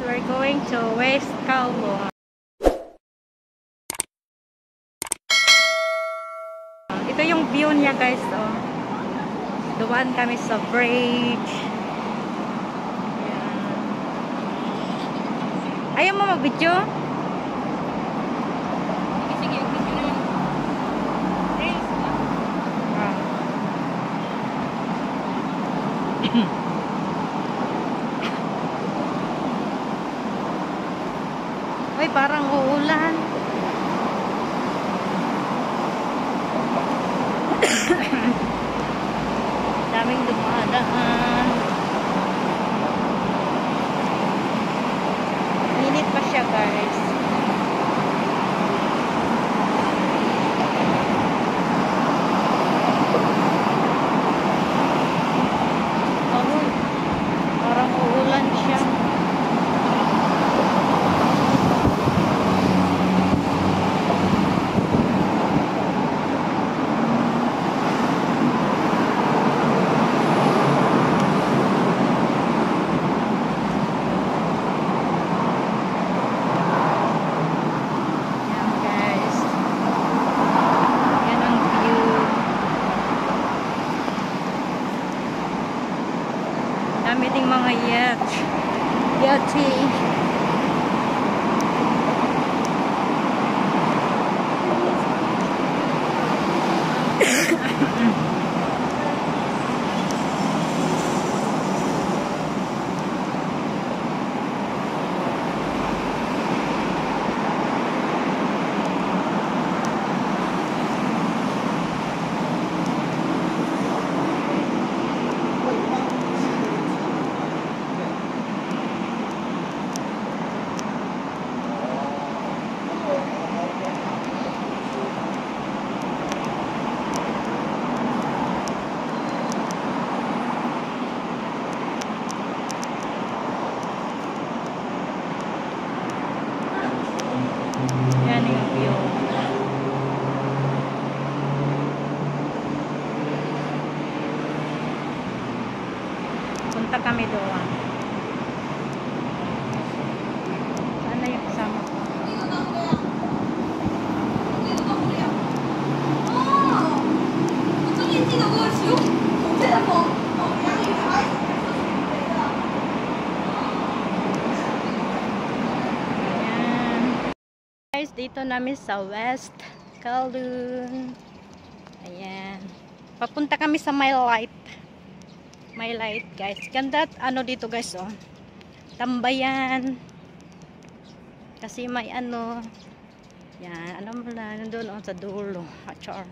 we're going to West Kowloon. Ito yung view niya guys, oh. Dumaan kami sa bridge. Ayan. Ayaw mo mag-video? Sige, video na yun. Uy, parang uulan. Daming dumadaan. Init pa siya guys. Oh, parang uulan siya. Dami ding mga yeti. Yan yung view. Punta kami doon. Sana yung kasama ko. Guys, dito namin sa West Kowloon. Ayan. Papunta kami sa My Light. My Light, guys. Ganda ano dito, guys, oh. Tambayan. Kasi may ano. Yan, ano mo na, nandun oh, sa dulo. Achar.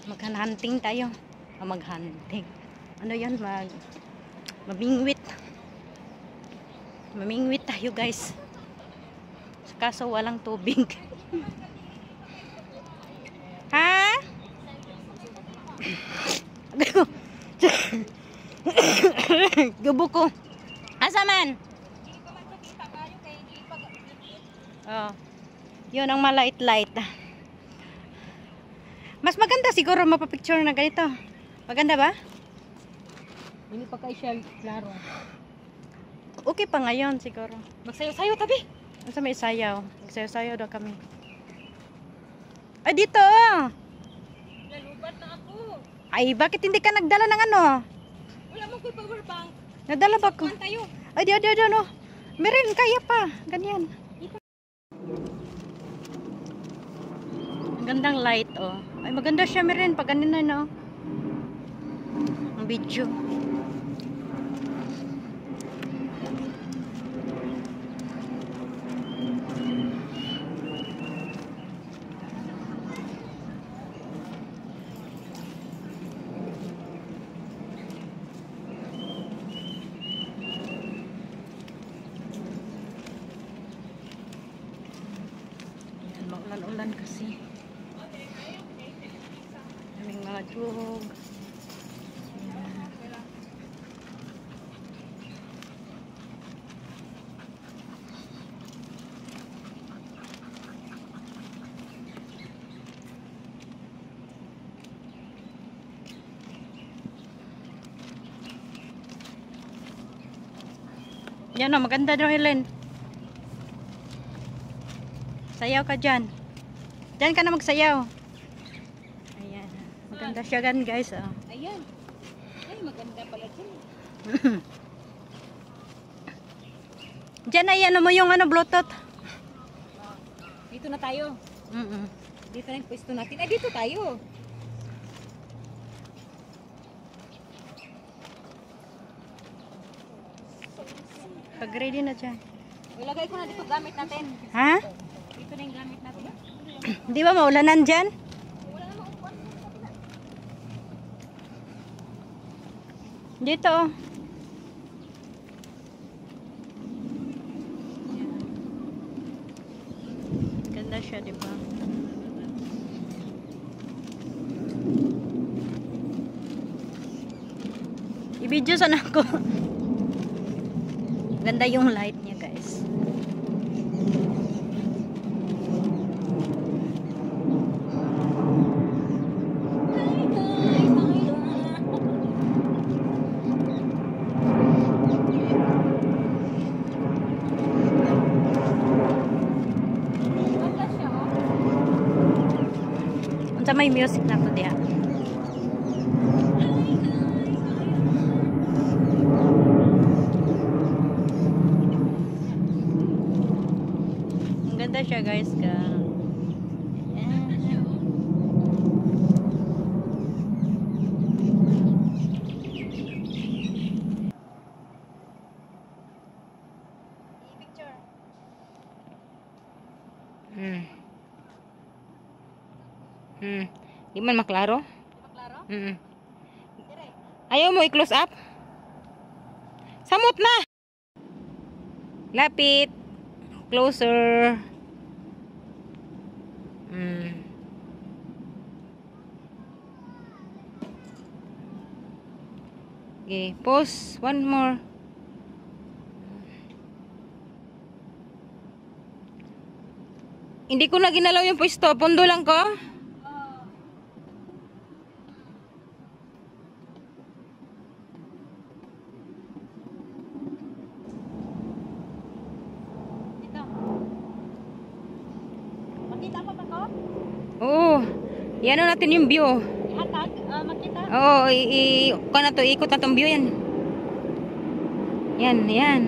Mag-hunting tayo. Mag-hunting. Ano yan? Mamingwit. Mamingwit tayo, guys. Kaso walang tubig. Ha? Gubo ko. Asa man? Oh. Yun ang malight-light. Mas maganda siguro mapapicture na ganito. Maganda ba? Hindi pa kayo siya klaro. Okay pa ngayon siguro. Magsayo-sayo tabi. Sa may sayaw. Sayaw-sayaw daw kami. Ay, dito! Nalubat na ako. Ay, bakit hindi ka nagdala ng ano? Wala mo ko power bank. Nadala ba ko? Tayo. Ay, di, no. Meron, kaya pa. Ganyan. Ang gandang light, oh. Ay, maganda siya, meron. Pag ganyan na, no? Ang video. Maulan-ulan kasi. Daming mga drog. Yan o, maganda daw, Helen. Sayaw ka dyan. Dyan ka na magsayaw. Ayan. Maganda siya gan, guys. Oh. Ayan. Ay, maganda pala dyan. Dyan ay ano mo yung ano, Bluetooth. Dito na tayo. Dito na yung pwesto natin. Ay, dito tayo. Pag ready na dyan. Ilagay ko na dito gamit natin. Ha? Dito na yung gamit natin. Di ba maulanan dyan? Dito oh. Ganda siya, di ba? I-video sana ako. Ganda yung light niya, guys. Unsa may music na to diha? Ang ganda siya, guys, ka. Picture. Di man maklaro? Maklaro? Ayaw mo i-close up? Samot na! Lapit. Closer. Okay, pause. One more. Hindi ko na ginalaw yung pwesto. Pundo lang ko. Dito. Makita pa ba ko? Oo. Yan natin yung view. Ihatag, makita. Oo, ikot na to. Ikot na tong view yan. Yan, yan.